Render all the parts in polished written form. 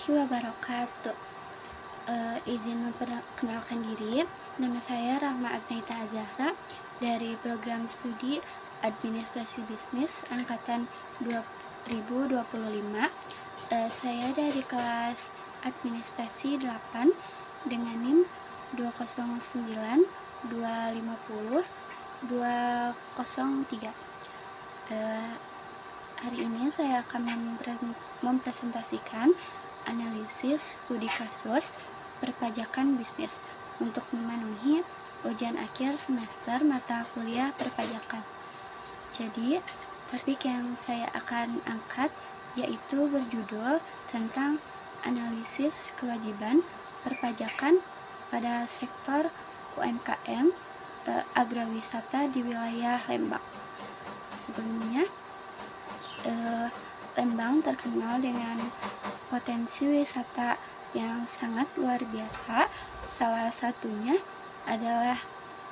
warahmatullahi wabarakatuh. Izin memperkenalkan diri, nama saya Rahma Agnaita Azahra dari program studi Administrasi Bisnis Angkatan 2025. Saya dari kelas Administrasi 8 dengan NIM 209 250 203. Hari ini saya akan mempresentasikan analisis studi kasus perpajakan bisnis untuk memenuhi ujian akhir semester mata kuliah perpajakan. Jadi, topik yang saya akan angkat yaitu berjudul tentang analisis kewajiban perpajakan pada sektor UMKM agrowisata di wilayah Lembang. Sebelumnya, Lembang terkenal dengan potensi wisata yang sangat luar biasa. Salah satunya adalah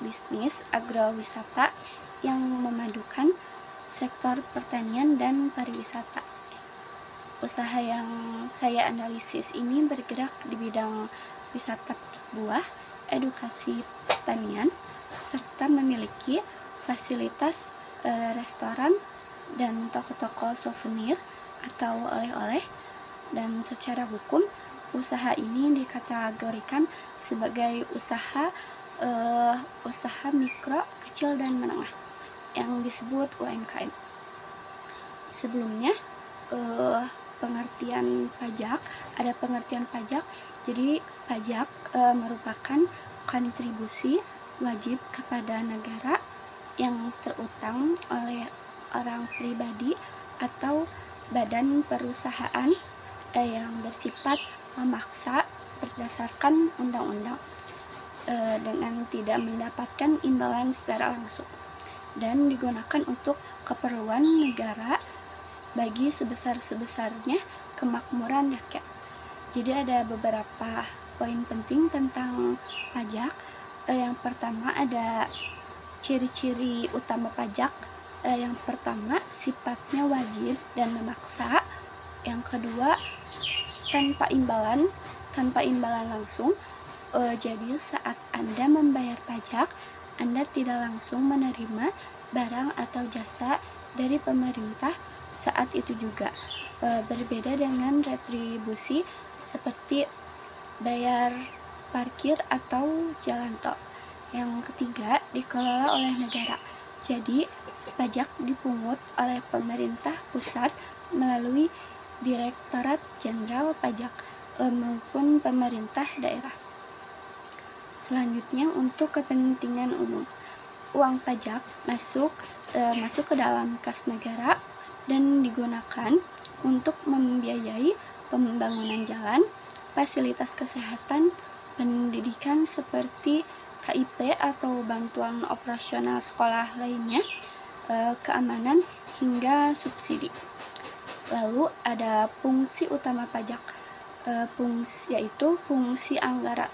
bisnis agrowisata yang memadukan sektor pertanian dan pariwisata. Usaha yang saya analisis ini bergerak di bidang wisata petik buah, edukasi pertanian, serta memiliki fasilitas restoran dan toko-toko souvenir atau oleh-oleh, dan secara hukum usaha ini dikategorikan sebagai usaha mikro, kecil, dan menengah yang disebut UMKM. Sebelumnya pengertian pajak, jadi pajak merupakan kontribusi wajib kepada negara yang terutang oleh orang pribadi atau badan perusahaan yang bersifat memaksa berdasarkan undang-undang dengan tidak mendapatkan imbalan secara langsung dan digunakan untuk keperluan negara bagi sebesar-besarnya kemakmuran rakyat. Jadi ada beberapa poin penting tentang pajak. Yang pertama ada ciri-ciri utama pajak. Yang pertama, sifatnya wajib dan memaksa. Yang kedua, tanpa imbalan langsung. Jadi saat Anda membayar pajak, Anda tidak langsung menerima barang atau jasa dari pemerintah saat itu juga. Berbeda dengan retribusi seperti bayar parkir atau jalan tol. Yang ketiga, dikelola oleh negara. Jadi, pajak dipungut oleh pemerintah pusat melalui Direktorat Jenderal Pajak maupun pemerintah daerah. Selanjutnya, untuk kepentingan umum, uang pajak masuk ke dalam kas negara dan digunakan untuk membiayai pembangunan jalan, fasilitas kesehatan, pendidikan seperti KIP atau bantuan operasional sekolah lainnya, keamanan, hingga subsidi. Lalu ada fungsi utama pajak, yaitu fungsi anggaran.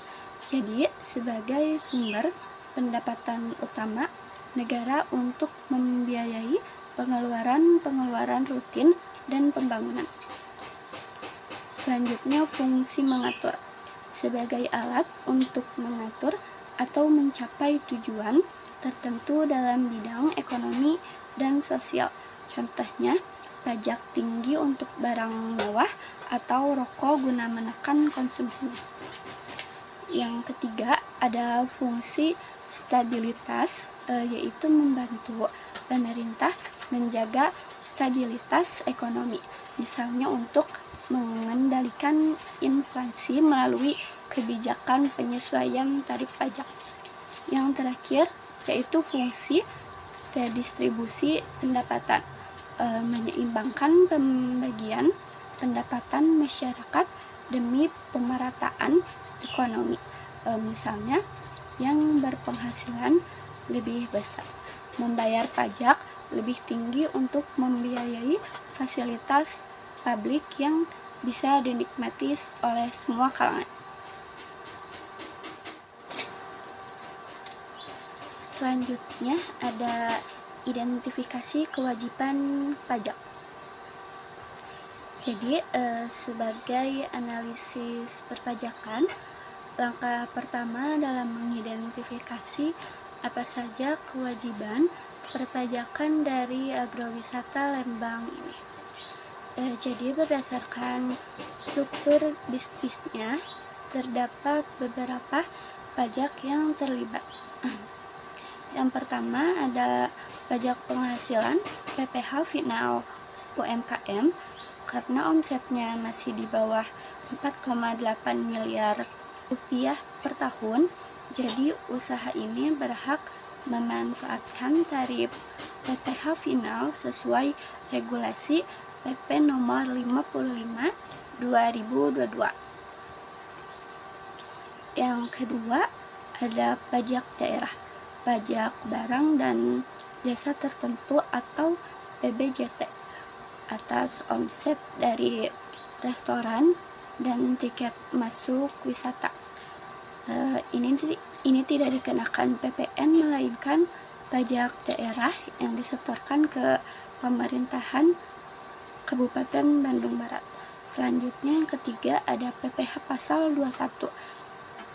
Jadi sebagai sumber pendapatan utama negara untuk membiayai pengeluaran rutin dan pembangunan. Selanjutnya, fungsi mengatur sebagai alat untuk mengatur atau mencapai tujuan tertentu dalam bidang ekonomi dan sosial. Contohnya, pajak tinggi untuk barang mewah atau rokok guna menekan konsumsinya. Yang ketiga, ada fungsi stabilitas, yaitu membantu pemerintah menjaga stabilitas ekonomi, misalnya untuk mengendalikan inflasi melalui kebijakan penyesuaian tarif pajak. Yang terakhir yaitu fungsi redistribusi pendapatan, menyeimbangkan pembagian pendapatan masyarakat demi pemerataan ekonomi, misalnya yang berpenghasilan lebih besar membayar pajak lebih tinggi untuk membiayai fasilitas publik yang bisa dinikmati oleh semua kalangan. Selanjutnya ada identifikasi kewajiban pajak. Jadi, sebagai analisis perpajakan, langkah pertama dalam mengidentifikasi apa saja kewajiban perpajakan dari agrowisata Lembang ini. Jadi berdasarkan struktur bisnisnya, terdapat beberapa pajak yang terlibat. Yang pertama ada pajak penghasilan PPh final UMKM karena omsetnya masih di bawah 4,8 miliar rupiah per tahun, jadi usaha ini berhak memanfaatkan tarif PPh final sesuai regulasi PP nomor 55 2022. Yang kedua ada pajak daerah, pajak barang dan jasa tertentu atau PBJT atas omset dari restoran dan tiket masuk wisata. Ini tidak dikenakan PPN melainkan pajak daerah yang disetorkan ke pemerintahan Kabupaten Bandung Barat. Selanjutnya yang ketiga ada PPh pasal 21,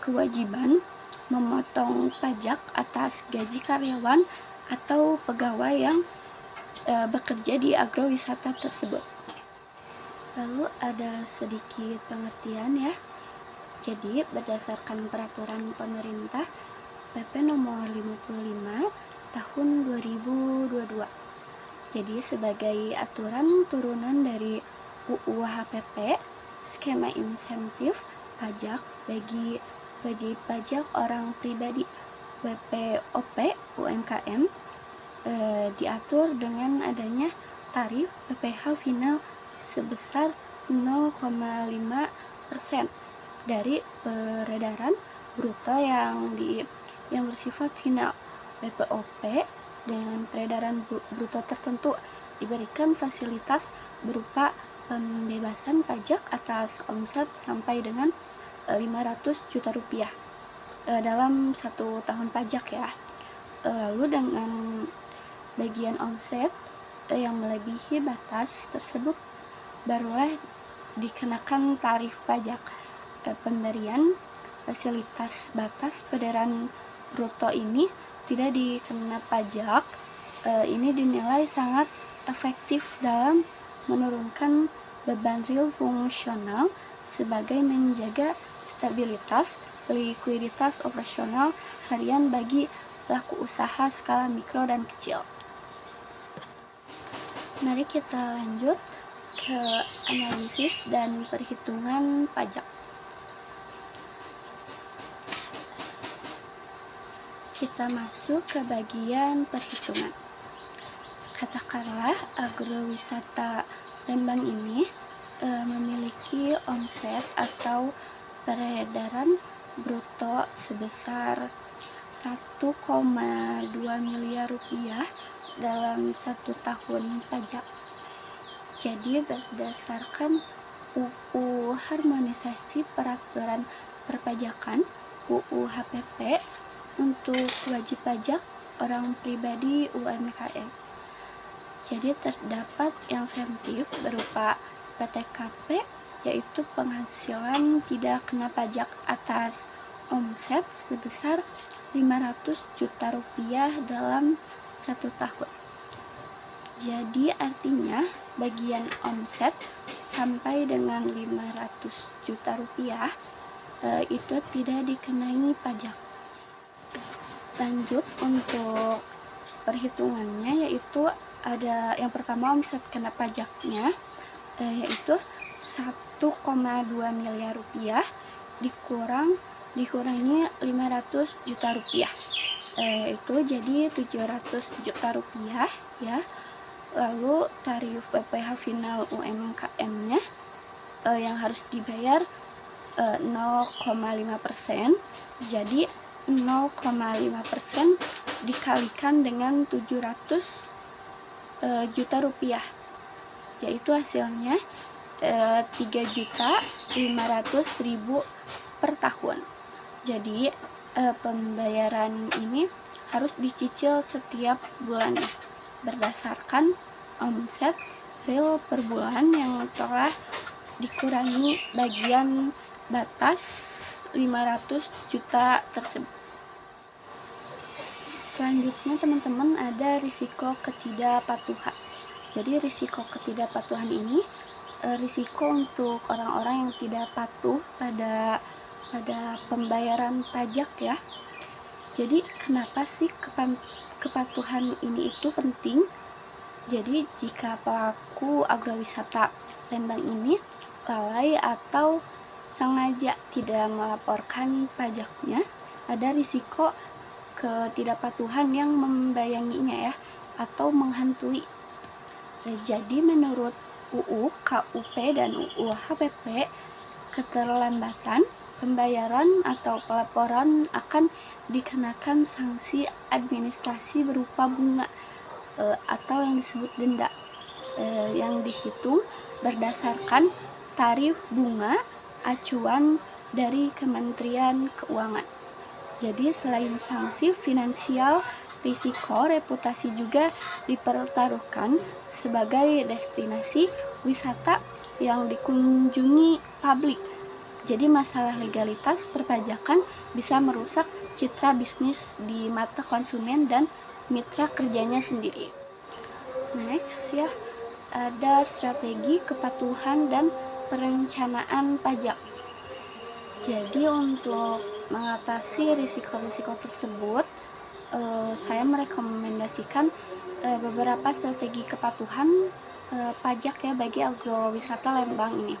kewajiban memotong pajak atas gaji karyawan atau pegawai yang bekerja di agrowisata tersebut. Lalu ada sedikit pengertian ya. Jadi berdasarkan peraturan pemerintah PP nomor 55 tahun 2022. Jadi sebagai aturan turunan dari UU HPP, skema insentif pajak bagi wajib pajak orang pribadi WPOP UMKM diatur dengan adanya tarif PPh final sebesar 0,5% dari peredaran bruto yang bersifat final. WPOP dengan peredaran bruto tertentu diberikan fasilitas berupa pembebasan pajak atas omset sampai dengan 500 juta rupiah dalam 1 tahun pajak ya. Lalu dengan bagian omset yang melebihi batas tersebut barulah dikenakan tarif pajak. Pemberian fasilitas batas peredaran bruto ini tidak dikena pajak. Ini dinilai sangat efektif dalam menurunkan beban real fungsional sebagai menjaga stabilitas likuiditas operasional harian bagi pelaku usaha skala mikro dan kecil. Mari kita lanjut ke analisis dan perhitungan pajak. Kita masuk ke bagian perhitungan. Katakanlah agrowisata Lembang ini memiliki omset atau peredaran bruto sebesar 1,2 miliar rupiah dalam 1 tahun pajak. Jadi berdasarkan UU Harmonisasi Peraturan Perpajakan UU HPP untuk wajib pajak orang pribadi UMKM. Jadi terdapat insentif berupa PTKP, yaitu penghasilan tidak kena pajak atas omset sebesar 500 juta rupiah dalam 1 tahun. Jadi artinya bagian omset sampai dengan 500 juta rupiah itu tidak dikenai pajak. Lanjut untuk perhitungannya, yaitu ada yang pertama omset kena pajaknya yaitu 1,2 miliar rupiah dikurangi 500 juta rupiah, itu jadi 700 juta rupiah ya. Lalu tarif PPh final UMKM-nya yang harus dibayar 0,5%, jadi 0,5% dikalikan dengan 700 juta rupiah, yaitu hasilnya 3.500.000 per tahun. Jadi pembayaran ini harus dicicil setiap bulannya berdasarkan omset April per bulan yang telah dikurangi bagian batas 500 juta tersebut. Selanjutnya teman-teman ada risiko ketidakpatuhan. Jadi risiko ketidakpatuhan ini risiko untuk orang-orang yang tidak patuh pada pembayaran pajak ya. Jadi kenapa sih kepatuhan ini itu penting? Jadi jika pelaku agrowisata Lembang ini lalai atau sengaja tidak melaporkan pajaknya, ada risiko ketidakpatuhan yang membayanginya ya, atau menghantui. Jadi menurut UU KUP dan UU HPP, keterlambatan pembayaran atau pelaporan akan dikenakan sanksi administrasi berupa bunga atau yang disebut denda yang dihitung berdasarkan tarif bunga acuan dari Kementerian Keuangan. Jadi selain sanksi finansial, risiko reputasi juga dipertaruhkan sebagai destinasi wisata yang dikunjungi publik. Jadi masalah legalitas perpajakan bisa merusak citra bisnis di mata konsumen dan mitra kerjanya sendiri. Next ya, ada strategi kepatuhan dan perencanaan pajak. Jadi untuk mengatasi risiko-risiko tersebut, saya merekomendasikan beberapa strategi kepatuhan pajak ya bagi agrowisata Lembang ini.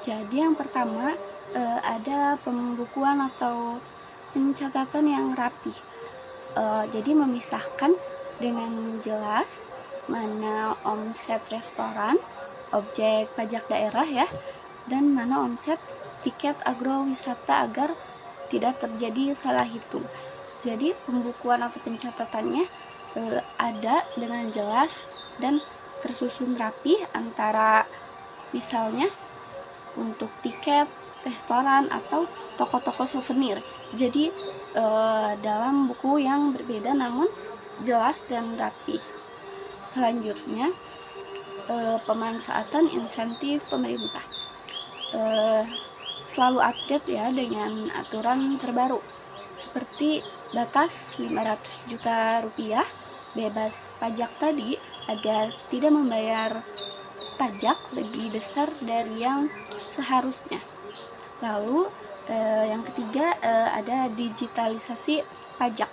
Jadi yang pertama ada pembukuan atau pencatatan yang rapi. Jadi memisahkan dengan jelas mana omset restoran, objek pajak daerah ya, dan mana omset tiket agrowisata agar tidak terjadi salah hitung. Jadi pembukuan atau pencatatannya ada dengan jelas dan tersusun rapi antara misalnya untuk tiket restoran atau toko-toko souvenir. Jadi dalam buku yang berbeda namun jelas dan rapi. Selanjutnya pemanfaatan insentif pemerintah. Selalu update ya dengan aturan terbaru seperti batas 500 juta rupiah bebas pajak tadi agar tidak membayar pajak lebih besar dari yang seharusnya. Lalu yang ketiga ada digitalisasi pajak.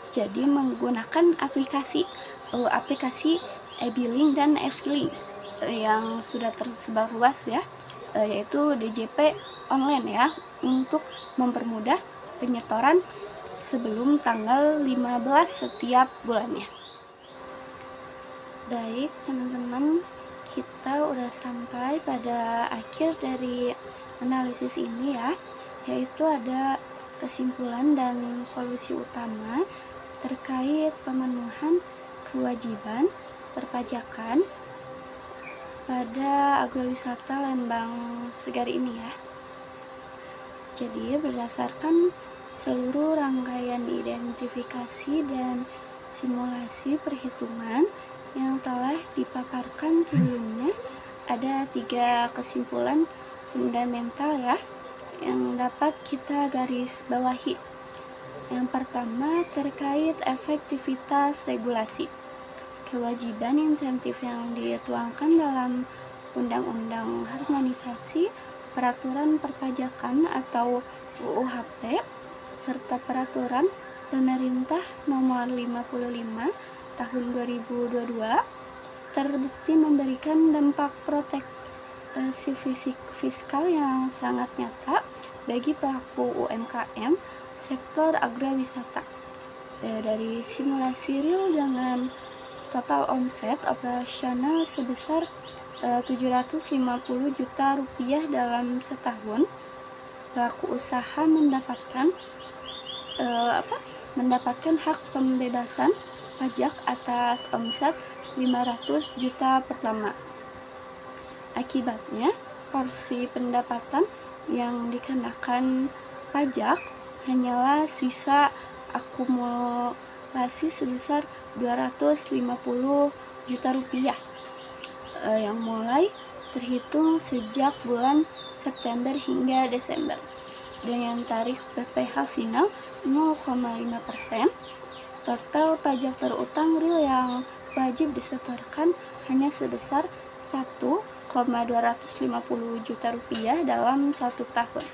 Jadi menggunakan aplikasi e-billing dan e-filing yang sudah tersebar luas ya, yaitu DJP online ya, untuk mempermudah penyetoran sebelum tanggal 15 setiap bulannya. Baik teman-teman, kita udah sampai pada akhir dari analisis ini ya, yaitu ada kesimpulan dan solusi utama terkait pemenuhan kewajiban perpajakan pada agrowisata Lembang Segar ini ya. Jadi berdasarkan seluruh rangkaian identifikasi dan simulasi perhitungan yang telah dipaparkan sebelumnya, ada 3 kesimpulan fundamental ya yang dapat kita garis bawahi. Yang pertama terkait efektivitas regulasi. Kewajiban insentif yang dituangkan dalam Undang-Undang Harmonisasi Peraturan Perpajakan atau UUHP serta Peraturan Pemerintah Nomor 55 Tahun 2022 terbukti memberikan dampak proteksi fiskal yang sangat nyata bagi pelaku UMKM sektor agrowisata. Dari simulasi real dengan total omset operasional sebesar 750 juta rupiah dalam setahun, pelaku usaha mendapatkan hak pembebasan pajak atas omset 500 juta pertama. Akibatnya, porsi pendapatan yang dikenakan pajak hanyalah sisa akumulasi sebesar 250 juta rupiah. yang mulai terhitung sejak bulan September hingga Desember dengan tarif PPh final 0,5%. Total pajak berutang real yang wajib disetorkan hanya sebesar 1,250 juta rupiah dalam 1 tahun.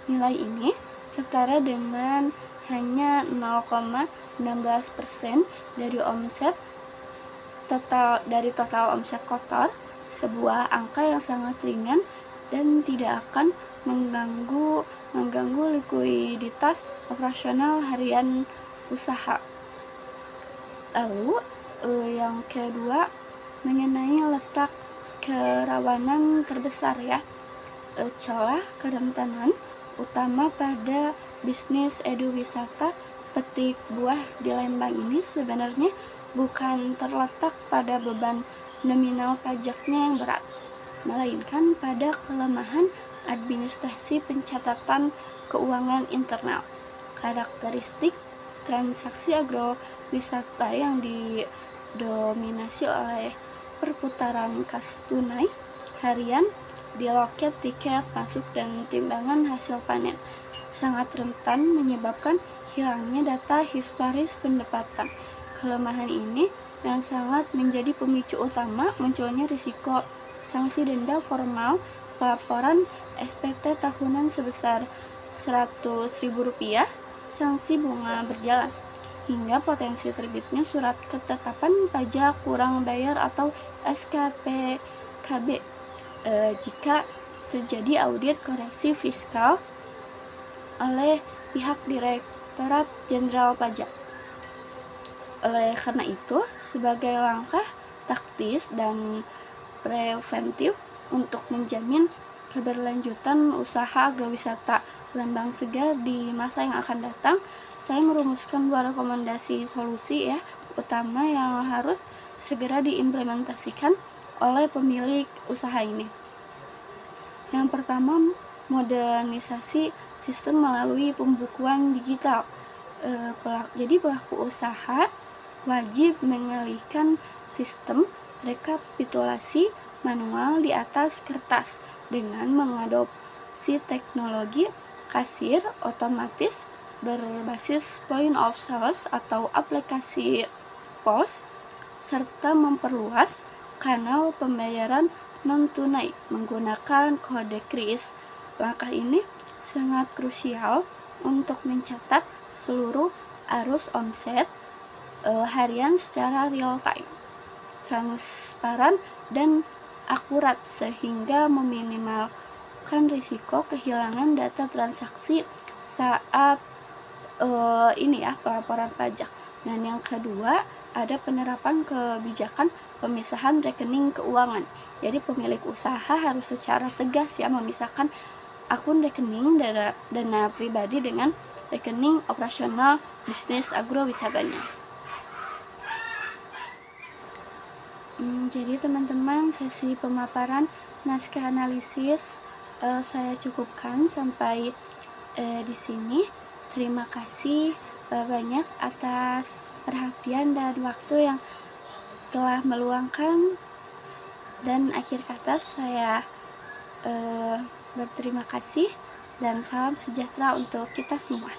Nilai ini setara dengan hanya 0,16% dari total omset kotor, sebuah angka yang sangat ringan dan tidak akan mengganggu likuiditas operasional harian usaha. Lalu yang kedua, mengenai letak kerawanan terbesar ya, celah kerentanan utama pada bisnis eduwisata petik buah di Lembang ini sebenarnya bukan terletak pada beban nominal pajaknya yang berat, melainkan pada kelemahan administrasi pencatatan keuangan internal. Karakteristik transaksi agrowisata yang didominasi oleh perputaran kas tunai harian di loket tiket masuk dan timbangan hasil panen sangat rentan menyebabkan hilangnya data historis pendapatan. Kelemahan ini yang sangat menjadi pemicu utama munculnya risiko sanksi denda formal pelaporan SPT tahunan sebesar Rp100.000, sanksi bunga berjalan, hingga potensi terbitnya surat ketetapan pajak kurang bayar atau SKPKB jika terjadi audit koreksi fiskal oleh pihak Direktorat Jenderal Pajak. Oleh karena itu, sebagai langkah taktis dan preventif untuk menjamin keberlanjutan usaha agrowisata Lembang Segar di masa yang akan datang, saya merumuskan 2 rekomendasi solusi utama yang harus segera diimplementasikan oleh pemilik usaha ini. Yang pertama, modernisasi sistem melalui pembukuan digital. Jadi pelaku usaha wajib mengalihkan sistem rekapitulasi manual di atas kertas dengan mengadopsi teknologi kasir otomatis berbasis point of sales atau aplikasi POS, serta memperluas kanal pembayaran non-tunai menggunakan kode kris. Langkah ini sangat krusial untuk mencatat seluruh arus omset harian secara real time, transparan dan akurat sehingga meminimalkan risiko kehilangan data transaksi saat pelaporan pajak. Dan yang kedua, ada penerapan kebijakan pemisahan rekening keuangan. Jadi pemilik usaha harus secara tegas memisahkan akun rekening dana pribadi dengan rekening operasional bisnis agrowisatanya. Jadi teman-teman, sesi pemaparan naskah analisis saya cukupkan sampai di sini. Terima kasih banyak atas perhatian dan waktu yang telah meluangkan, dan akhir kata saya berterima kasih dan salam sejahtera untuk kita semua.